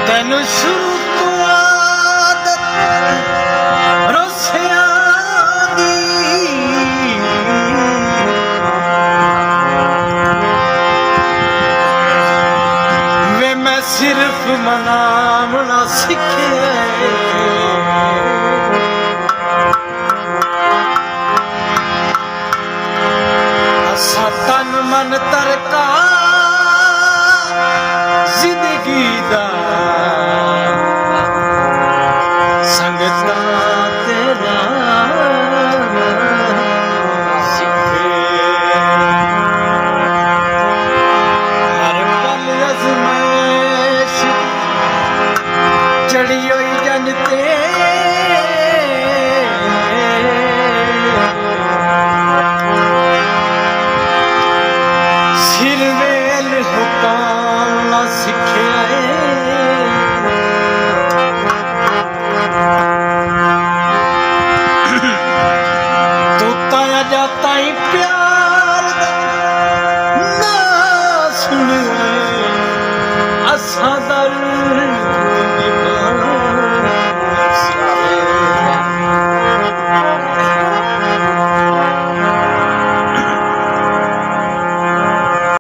ਤੈਨੂੰ ਸ਼ੁਰੂ ਤੋਂ ਆਦਤ ਰੋਸਿਆਂ ਦੀ ਵੇ ਮੈਂ ਸਿਰਫ ਮਨਾਉਣਾ ਸਿੱਖਿਆ ਅਸਾਂ ਤਨ ਮਨ ਤਰਕਾ ਜ਼ਿੰਦਗੀ ਦਾ ਸੰਗਤਾਂ ਤੇਰਾ ਸਿੱਖੇ ਹਰ ਪਲ ਅਜ਼ਮਾਇਸ਼ ਚੜੀ ਹੋਈ ਜਨ ਤੇ ਸਿਰ ਵੇਲ ਹੁਕਮ ਨਾ ਸਿੱਖਿਆ ਤੋਤਾ ਜਾਤਾ ਹੀ ਪਿਆਰ ਦਾ ਨਾ ਸੁਣੇ ਅਸਾਂ ਦਰ